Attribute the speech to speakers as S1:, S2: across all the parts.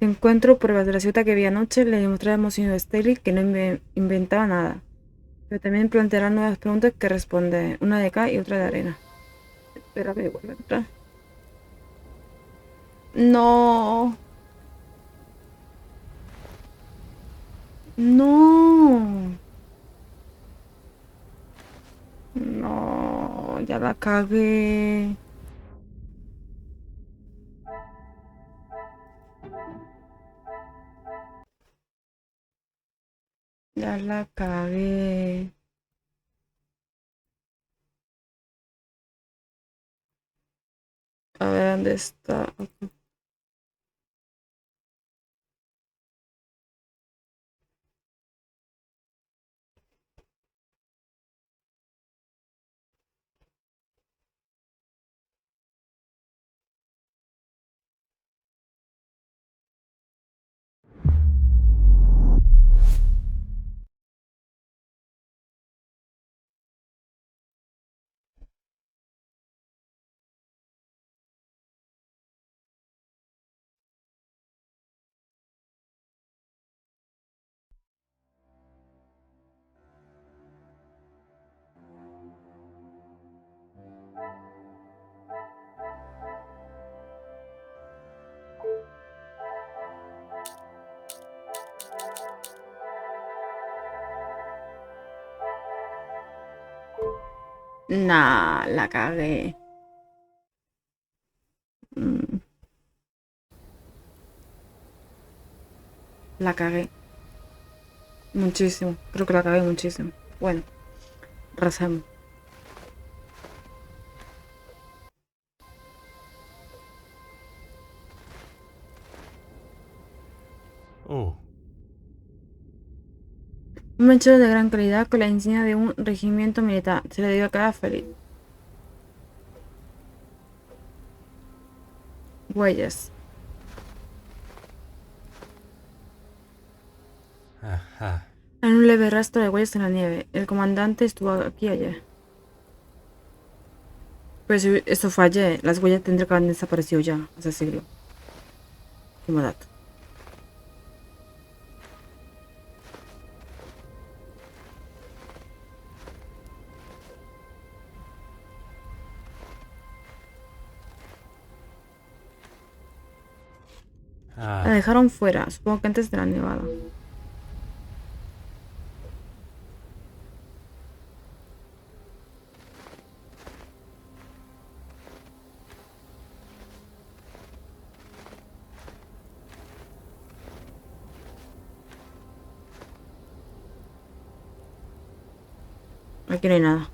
S1: Si encuentro pruebas de la ciudad que vi anoche, le demostraré a Monsignor Stelly que no inventaba nada. Pero también planteará nuevas preguntas que responde, una de acá y otra de arena. Espera que vuelva a entrar. No, no, no, ya la cagué. Ya la cagué. A ver, ¿dónde está? Nah, la cagué. Mm, la cagué. Muchísimo. Creo que la cagué muchísimo. Bueno, rezamos.
S2: Oh,
S1: Un mechero de gran calidad con la insignia de un regimiento militar. Se le dio a cada feliz. Huellas.
S2: ajá.
S1: Hay un leve rastro de huellas en la nieve. El comandante estuvo aquí ayer. Pero si esto fue ayer, las huellas tendrían que haber desaparecido ya, hace siglo. Como dato. La
S2: Ah,
S1: dejaron fuera, supongo que antes de la nevada. Aquí no hay nada.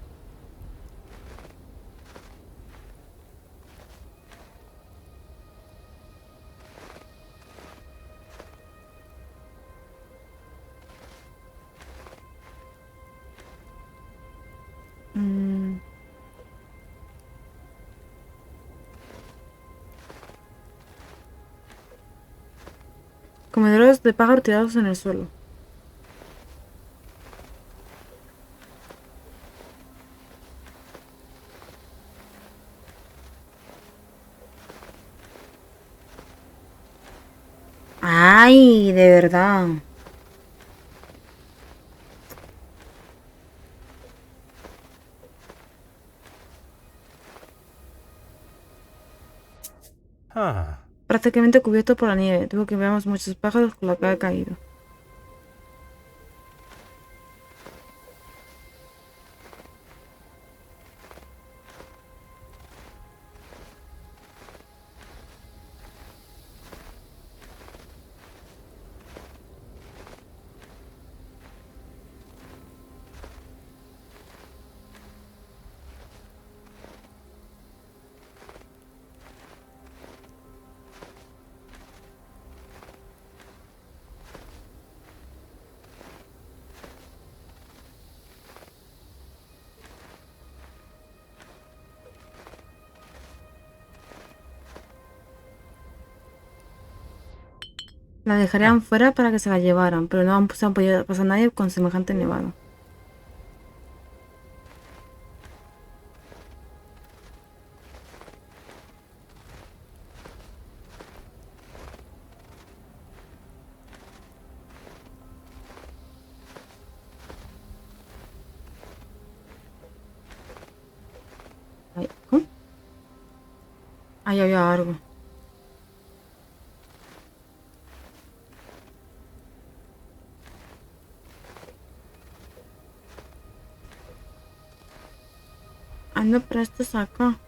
S1: Mm, comederos de pájaro tirados en el suelo. Ay, de verdad.
S2: ah.
S1: Prácticamente cubierto por la nieve. Tuvo que veamos muchos pájaros con lo que ha caído. La dejarían fuera para que se la llevaran, pero no se han podido pasar nadie con semejante nevado. Ay, ¿cómo? Ahí había algo. Anda, pero esto es acá.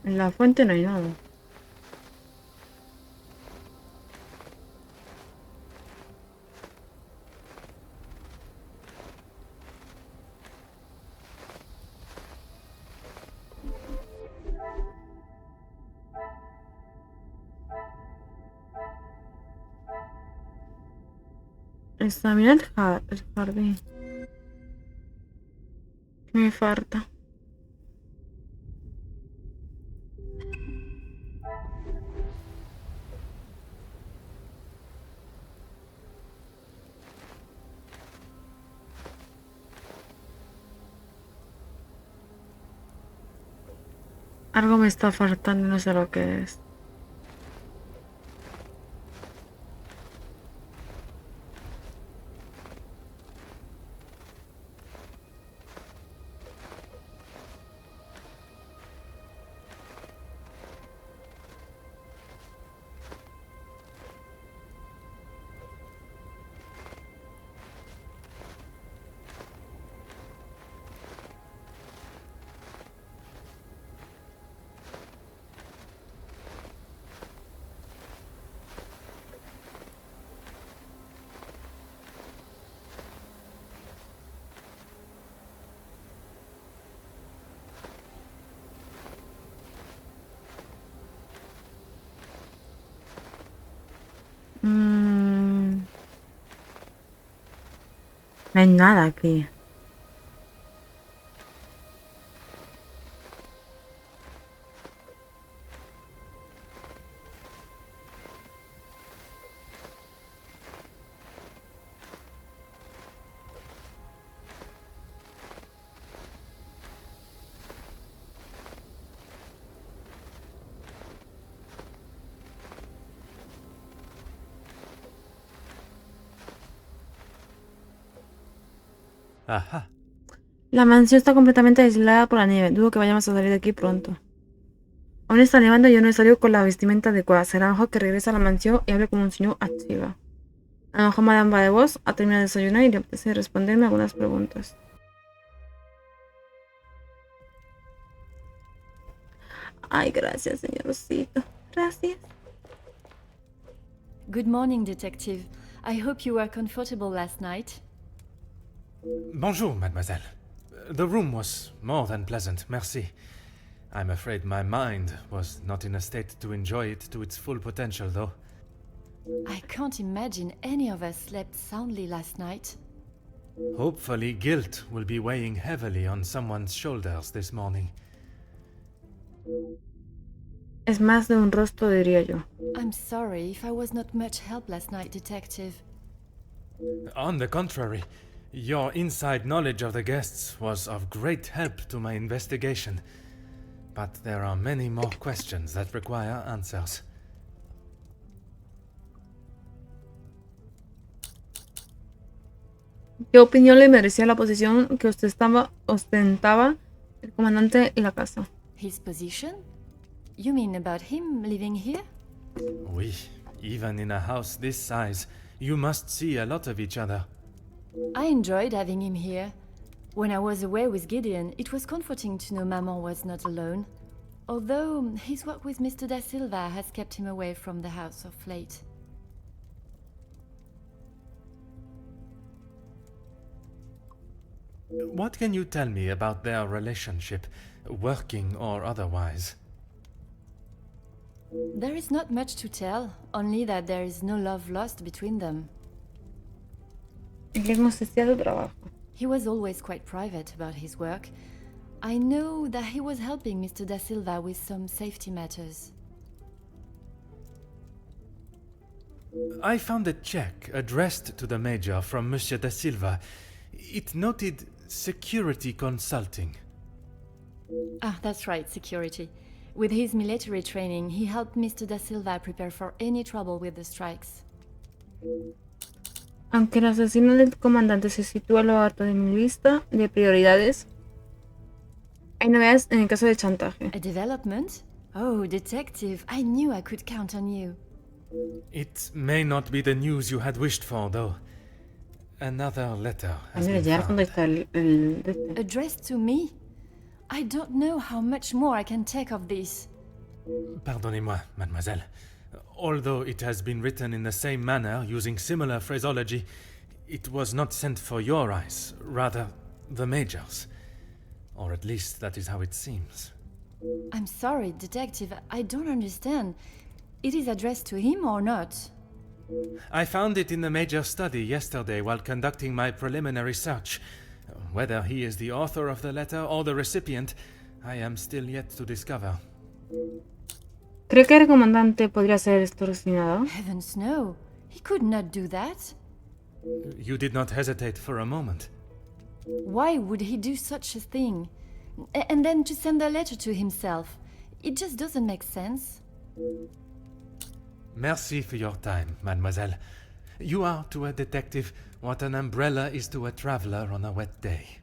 S1: En la fuente no hay nada. Examina el jardín. ¿Qué me falta? Algo me está faltando y no sé lo que es. No hay nada aquí.
S2: Ajá.
S1: La mansión está completamente aislada por la nieve. Dudo que vayamos a salir de aquí pronto. Aún está nevando y yo no he salido con la vestimenta adecuada. Será mejor que regrese a la mansión y hable con un señor activa. A lo mejor Madame de Bosch ha terminado de desayunar y le apetece responderme algunas preguntas. Ay, gracias, señorcito. Gracias.
S3: Good morning, detective. I hope you were comfortable last night.
S2: Bonjour, mademoiselle. The room was more than pleasant, merci. I'm afraid my mind was not in a state to enjoy it to its full potential, though.
S3: I can't imagine any of us slept soundly last night.
S2: Hopefully, guilt will be weighing heavily on someone's shoulders this morning.
S1: Es más de un rostro, diría yo.
S3: I'm sorry if I was not much help last night, detective.
S2: On the contrary, your inside knowledge of the guests was of great help to my investigation. But there are many more questions that require answers.
S1: ¿Qué opinión le merecía la posición que ostentaba el comandante en la casa?
S3: His position? You mean about him living here?
S2: Oui, even in a house this size, you must see a lot of each other.
S3: I enjoyed having him here. When I was away with Gideon, it was comforting to know Maman was not alone. Although his work with Mr. Da Silva has kept him away from the house of late.
S2: What can you tell me about their relationship, working or otherwise?
S3: There is not much to tell, only that there is no love lost between them.
S1: ¿En cómo se hacía su trabajo?
S3: He was always quite private about his work. I know that he was helping Mr. Da Silva with some safety matters.
S2: I found a check addressed to the Major from Monsieur da Silva. It noted security consulting.
S3: Ah, that's right, security. With his military training, he helped Mr. da Silva prepare for any trouble with the strikes.
S1: Aunque el asesino del comandante se sitúa a lo alto de mi lista de prioridades, hay novedades en el caso de chantaje.
S3: A development? Oh, detective, I knew I could count on you.
S2: It may not be the news you had wished for, though. Another letter has
S1: Mira,
S2: been
S1: ya cuando
S2: found.
S1: está el de este.
S3: Addressed to me? I don't know how much more I can take of this.
S2: Pardonnez-moi, mademoiselle. Although it has been written in the same manner, using similar phraseology, it was not sent for your eyes, rather the Major's. Or at least that is how it seems.
S3: I'm sorry, detective, I don't understand. It is addressed to him or not?
S2: I found it in the Major's study yesterday while conducting my preliminary search. Whether he is the author of the letter or the recipient, I am still yet to discover.
S1: ¿Cree que el comandante podría ser extorsionado?
S3: Heavens no, he could not do that.
S2: You did not hesitate for a moment.
S3: Why would he do such a thing? And then to send a letter to himself. It just doesn't make sense.
S2: Merci for your time, mademoiselle. You are to a detective what an umbrella is to a traveler on a wet day.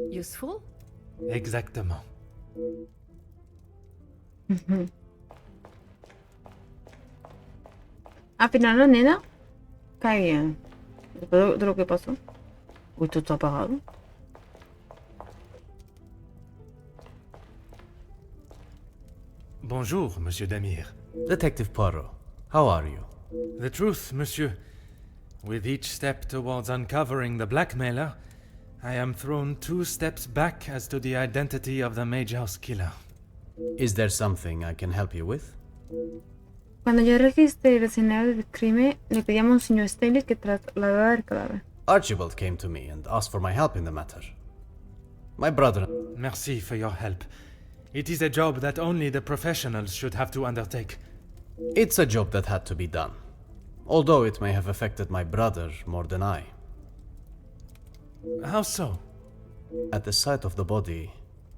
S3: Useful?
S2: Exactement.
S1: Al final la nena cae bien. Después de lo que pasó. Uy, esto está apagado.
S2: Bonjour, Monsieur Demir.
S4: Detective Poirot, how are you?
S2: The truth, monsieur. With each step towards uncovering the blackmailer, I am thrown 2 steps back as to the identity of the Major's killer.
S4: Is there something I can help you with?
S1: Cuando yo registré el escenario del crimen, le pedí a Monseñor Staley que trasladara el cadáver.
S4: Archibald came to me and asked for my help in the matter. My brother...
S2: Merci for your help. It is a job that only the professionals should have to undertake.
S4: It's a job that had to be done, although it may have affected my brother more than I.
S2: How so?
S4: At the sight of the body,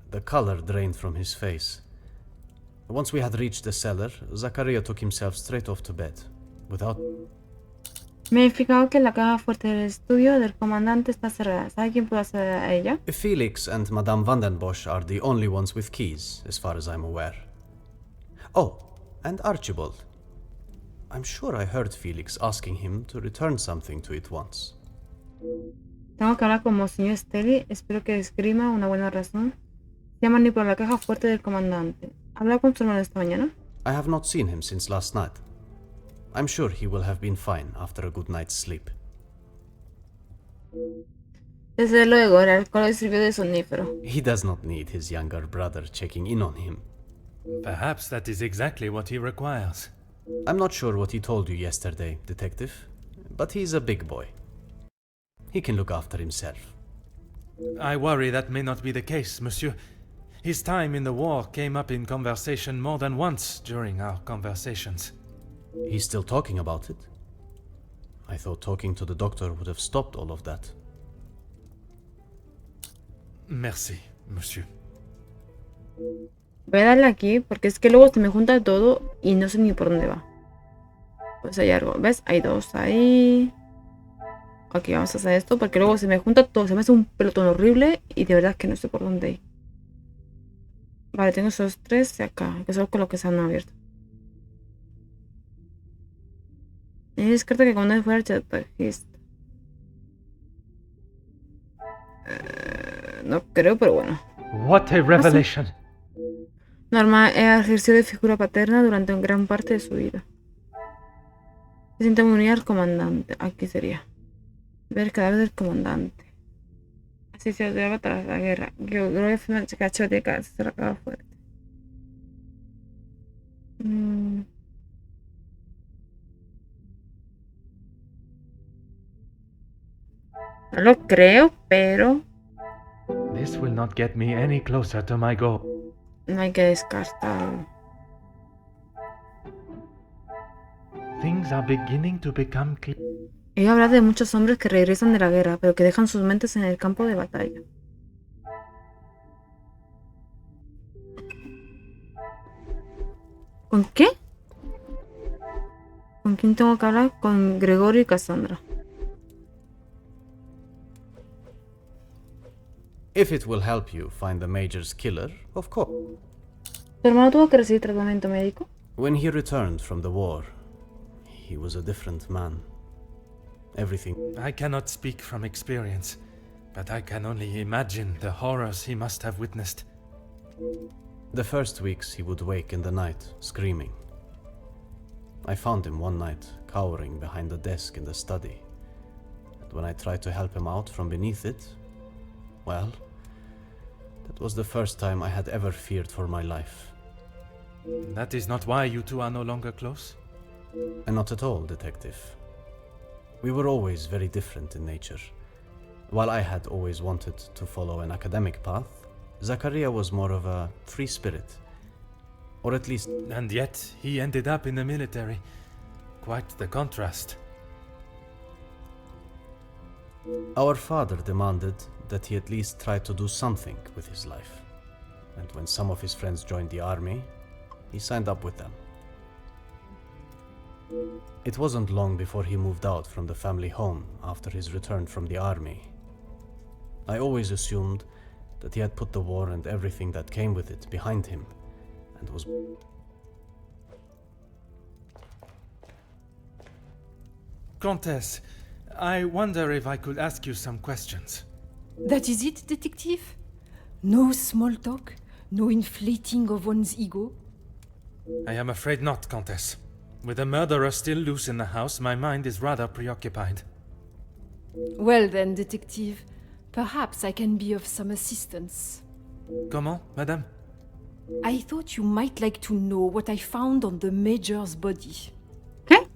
S4: the color drained from his face. Once we had reached the cellar, Zachariah took himself straight off to bed, without...
S1: Me he fijado que la caja fuerte del estudio del comandante está cerrada. ¿Sabe quién puede acceder a ella?
S4: Felix and Madame van den Bosch are the only ones with keys, as far as I'm aware. Oh, and Archibald. I'm sure I heard Felix asking him to return something to it once.
S1: Tengo que hablar con Monseñor Staley. Espero que esgrima una buena razón. Se ha manipulado la caja fuerte del comandante. ¿Habla con su hermano esta mañana?
S4: I have not seen him since last night. I'm sure he will have been fine after a good night's sleep.
S1: Desde luego, el alcohol le sirvió de sonífero.
S4: He does not need his younger brother checking in on him.
S2: Perhaps that is exactly what he requires.
S4: I'm not sure what he told you yesterday, detective, but he's a big boy. He can look after himself.
S2: I worry that may not be the case, monsieur. His time in the war came up in conversation more than once during our conversations.
S4: He's still talking about it? I thought talking to the doctor would have stopped all of that.
S2: Merci, monsieur.
S1: Voy a darle aquí porque es que luego se me junta todo y no sé ni por dónde va. Pues hay algo, ¿ves? Hay 2 ahí. Ok, vamos a hacer esto porque luego se me junta todo. Se me hace un pelotón horrible y de verdad que no sé por dónde ir. Vale, tengo esos 3 de acá, que son con los que se han abierto. Y descarta que cuando fuera el chantajista. No creo, pero bueno.
S2: What a revelation!
S1: Norma ejerció de figura paterna durante gran parte de su vida. Se siente muy unida al comandante. Aquí sería. Ver el cadáver del comandante. Así se odiaba tras la guerra. Gloria fue cacho de casa, se la acaba fuerte. No lo creo, pero
S2: This will not get me any closer to my goal.
S1: no hay que descartarlo.
S2: Things are beginning to become clear.
S1: Ella habla de muchos hombres que regresan de la guerra, pero que dejan sus mentes en el campo de batalla. ¿Con qué? ¿Con quién tengo que hablar? Con Gregorio y Cassandra.
S4: If it will help you find the Major's killer, of course.
S1: ¿Tu hermano tuvo que recibir tratamiento médico?
S4: When he returned from the war, he was a different man. Everything.
S2: I cannot speak from experience, but I can only imagine the horrors he must have witnessed.
S4: The first weeks he would wake in the night, screaming. I found him one night, cowering behind the desk in the study. And when I tried to help him out from beneath it, well, that was the first time I had ever feared for my life.
S2: That is not why you two are no longer close?
S4: And not at all, detective. We were always very different in nature. While I had always wanted to follow an academic path, Zachariah was more of a free spirit. Or at least...
S2: And yet, he ended up in the military. Quite the contrast.
S4: Our father demanded that he at least try to do something with his life. And when some of his friends joined the army, he signed up with them. It wasn't long before he moved out from the family home after his return from the army. I always assumed that he had put the war and everything that came with it behind him, and was...
S2: Countess, I wonder if I could ask you some questions.
S5: That is it, detective? No small talk? No inflating of one's ego?
S2: I am afraid not, Countess. With the murderer still loose in the house, my mind is rather preoccupied.
S5: Well then, detective, perhaps I can be of some assistance.
S2: Comment, madame?
S5: I thought you might like to know what I found on the Major's body.
S1: ¿Qué?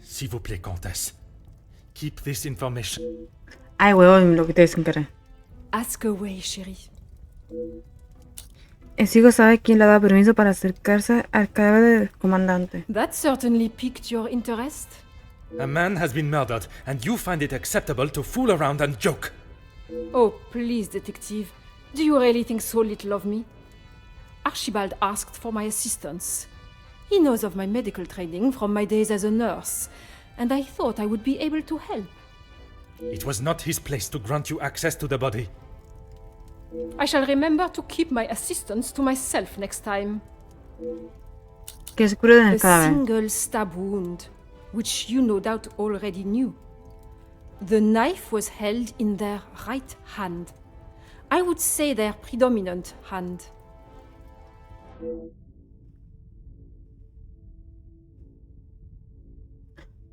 S2: S'il vous plaît, Countess. Keep this information.
S1: Ay, huevón, lo quité sin querer.
S5: Ask away, chérie.
S1: Sigo sabe quién le ha dado permiso para acercarse al cadáver del comandante.
S5: That certainly piqued your interest.
S2: A man has been murdered, and you find it acceptable to fool around and joke.
S5: Oh, please, detective. Do you really think so little of me? Archibald asked for my assistance. He knows of my medical training from my days as a nurse, and I thought I would be able to help.
S2: It was not his place to grant you access to the body.
S5: I shall remember to keep my assistance to myself next time.
S1: Que se cure en el
S5: A
S1: cadáver.
S5: single stab wound, which you no doubt already knew. The knife was held in their right hand. I would say their predominant hand.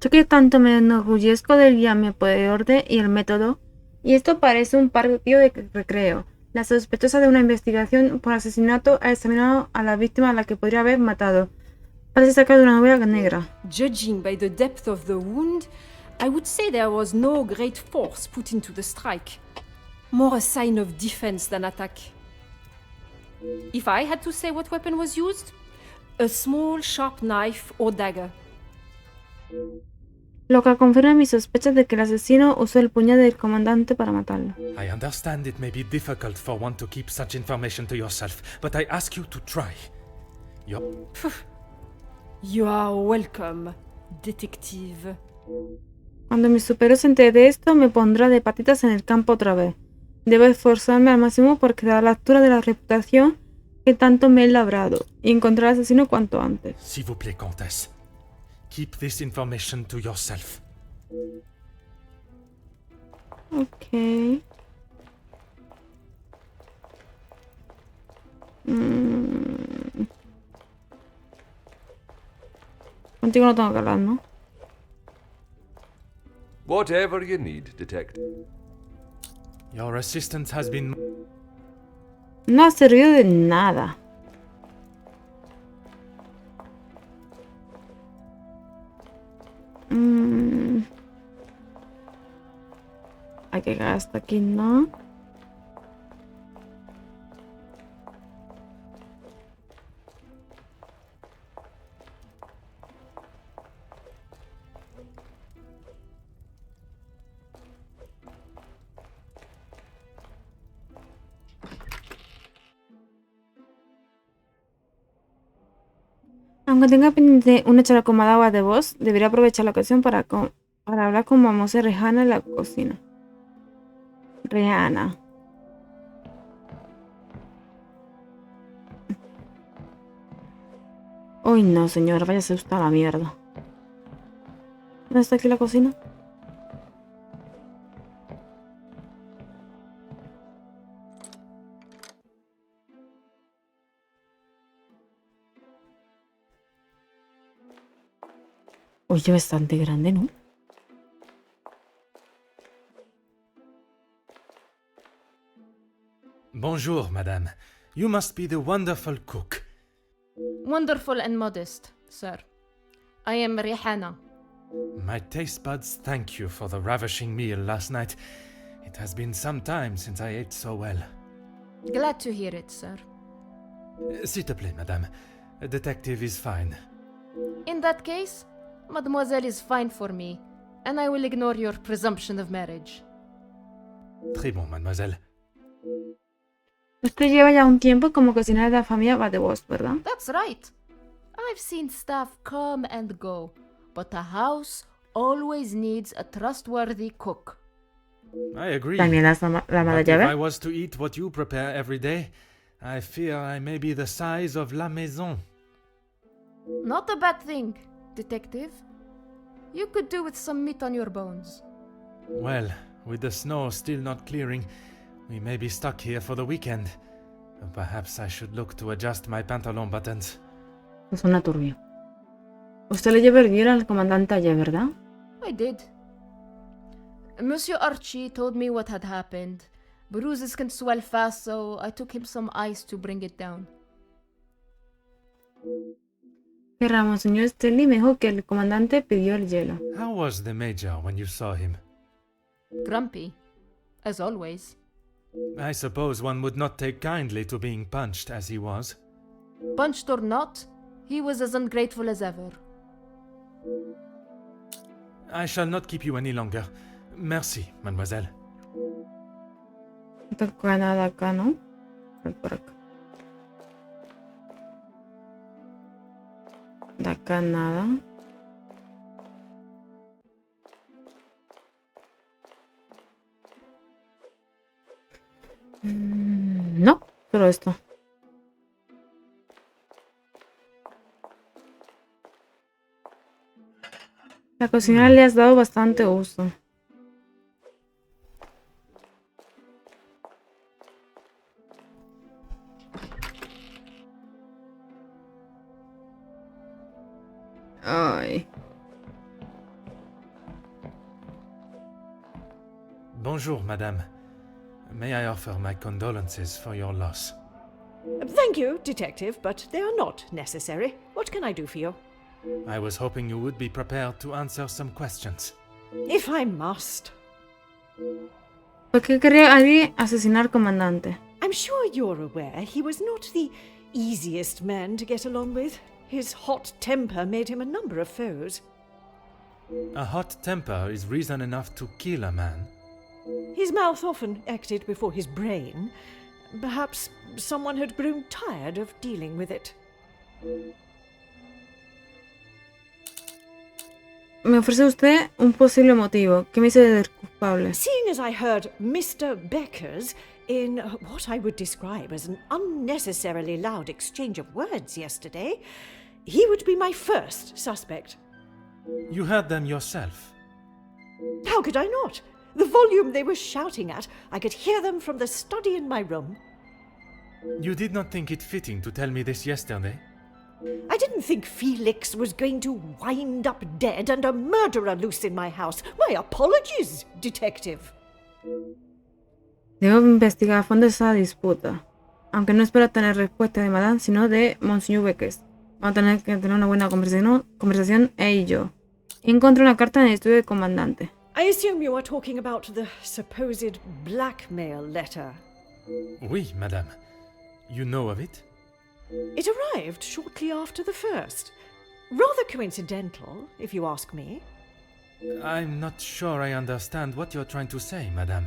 S1: Yo que tanto me enorgullezco del guía mi poder y el método, y esto parece un partido de recreo. La sospechosa de una investigación por asesinato ha examinado a la víctima a la que podría haber matado. Parece sacar de una novela negra.
S5: Judging by the depth of the wound, I would say there was no great force put into the strike. More a sign of defense than attack. If I had to say what weapon was used, a small sharp knife or dagger.
S1: Lo que confirma mis sospechas de que el asesino usó el puñal del comandante para matarlo.
S2: I understand it may be difficult for one to keep such information to yourself, but I ask you to try. Yup.
S5: You are welcome, detective.
S1: Cuando mi superior se entere de esto, me pondrá de patitas en el campo otra vez. Debo esforzarme al máximo por quedar a la altura de la reputación que tanto me he labrado y encontrar al asesino cuanto antes.
S2: S'il vous plaît, Comtesse. Keep this information to yourself.
S1: Ok. Contigo no tengo que hablar, ¿no?
S6: Whatever you need, detective.
S2: Your assistant has been...
S1: No ha servido de nada. Hay que llegar hasta aquí, ¿no? Aunque tenga pendiente una charla con Madame de Bosch, debería aprovechar la ocasión para hablar con Mademoiselle Rehana en la cocina. Rehana. Uy, no, señora, váyase usted a la mierda. ¿Dónde está aquí la cocina? Oye, bastante grande, ¿no?
S2: Bonjour, madame. You must be the wonderful cook.
S5: Wonderful and modest, sir. I am Rihanna.
S2: My taste buds thank you for the ravishing meal last night. It has been some time since I ate so well.
S5: Glad to hear it, sir.
S2: S'il te plaît, madame. A detective is fine.
S5: In that case, Mademoiselle is fine for me, and I will ignore your presumption of marriage.
S2: Très bon, mademoiselle.
S1: Usted lleva ya un tiempo como cocinera de la familia de Bosch, ¿verdad?
S5: That's right. I've seen staff come and go, but a house always needs a trustworthy cook.
S2: I agree.
S1: También la ama de
S2: But if I
S1: llave.
S2: was to eat what you prepare every day, I fear I may be the size of la maison.
S5: Not a bad thing, detective. You could do with some meat on your bones.
S2: Well, with the snow still not clearing, we may be stuck here for the weekend. Perhaps I should look to adjust my pantalon buttons.
S1: Es una turbia. Usted le lleva el guión al comandante ayer, ¿verdad?
S5: I did. Monsieur Archie told me what had happened. Bruises can swell fast, so I took him some ice to bring it down.
S1: Que Monseñor Stanley me dijo que el comandante pidió el hielo.
S2: How was the major when you saw him?
S5: Grumpy, as always.
S2: I suppose one would not take kindly to being punched as he was.
S5: Punched or not, he was as ungrateful as ever.
S2: I shall not keep you any longer. Merci, mademoiselle.
S1: No toca nada acá, ¿no? Por acá. De acá nada. No, solo esto. La cocina le has dado bastante uso. Ay.
S2: Bonjour, madame. May I offer my condolences for your loss?
S7: Thank you, Detective, but they are not necessary. What can I do for you?
S2: I was hoping you would be prepared to answer some questions.
S7: If I must.
S1: ¿Por qué quería alguien asesinar al comandante?
S7: I'm sure you're aware he was not the easiest man to get along with. His hot temper made him a number of foes.
S2: A hot temper is reason enough to kill a man.
S7: His mouth often acted before his brain. Perhaps someone had grown tired of dealing with it.
S1: Me ofrece usted un posible motivo. ¿Qué me dice del culpable?
S7: Seeing as I heard Mr. Becker's in what I would describe as an unnecessarily loud exchange of words yesterday, he would be my first suspect.
S2: You heard them yourself.
S7: How could I not? The volume they were shouting at, I could hear them from the study in my room.
S2: You did not think it fitting to tell me this yesterday?
S7: I didn't think Felix was going to wind up dead and a murderer loose in my house. My apologies, Detective.
S1: Debo investigar a fondo esa disputa. Aunque no espero tener respuesta de Madame, sino de Monsieur Beckers. Vamos a tener que tener una buena conversación él y yo. Encontré una carta en el estudio del comandante.
S7: I assume you are talking about the supposed blackmail letter.
S2: Oui, madame. You know of it?
S7: It arrived shortly after the first. Rather coincidental, if you ask me.
S2: I'm not sure I understand what you're trying to say, madame.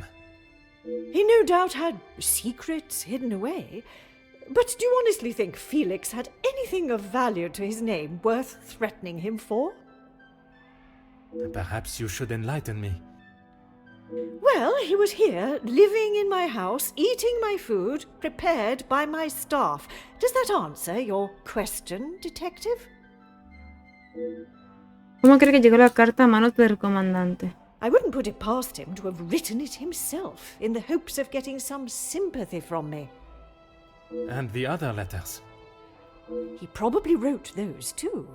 S7: He no doubt had secrets hidden away. But do you honestly think Felix had anything of value to his name worth threatening him for?
S2: Perhaps you should enlighten me.
S7: Well, he was here, living in my house, eating my food, prepared by my staff. Does that answer your question, detective?
S1: ¿Cómo cree que llegó la carta a manos del comandante?
S7: I wouldn't put it past him to have written it himself, in the hopes of getting some sympathy from me.
S2: And the other letters?
S7: He probably wrote those too.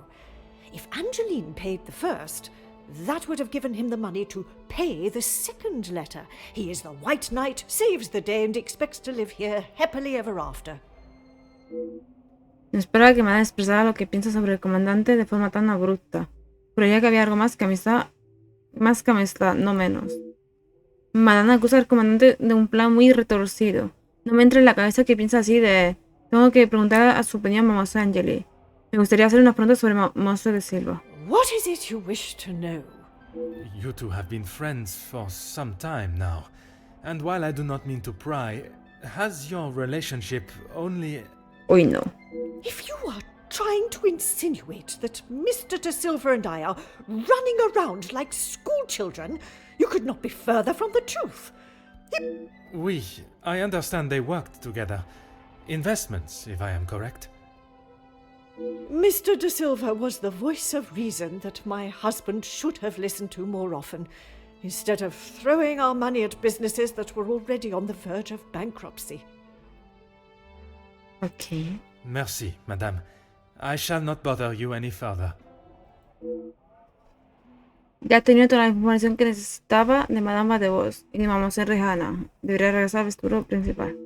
S7: If Angeline paid the first, that would have given him the money to pay the second letter. He is the White Knight, saves the day, and expects to live here happily ever after.
S1: No esperaba que Madame expresara lo que piensa sobre el comandante de forma tan abrupta. Pero ya que había algo más que amistad, no menos. Madame acusa al comandante de un plan muy retorcido. No me entra en la cabeza que piensa así de... Tengo que preguntar a su opinión a Mademoiselle Angeli. Me gustaría hacer unas preguntas sobre Mademoiselle de Silva.
S7: What is it you wish to know?
S2: You two have been friends for some time now. And while I do not mean to pry, has your relationship only...
S1: Uy, no.
S7: If you are trying to insinuate that Mr. De Silva and I are running around like schoolchildren, you could not be further from the truth.
S2: Oui, I understand they worked together. Investments, if I am correct.
S7: Mr. De Silva was the voice of reason that my husband should have listened to more often, instead of throwing our money at businesses that were already on the verge of bankruptcy.
S1: Ok.
S2: Merci, madame. I shall not bother you any further.
S1: Ya tenía toda la información que necesitaba de Madame de Bosch y de Mademoiselle Rihanna. Debería regresar al vestíbulo principal.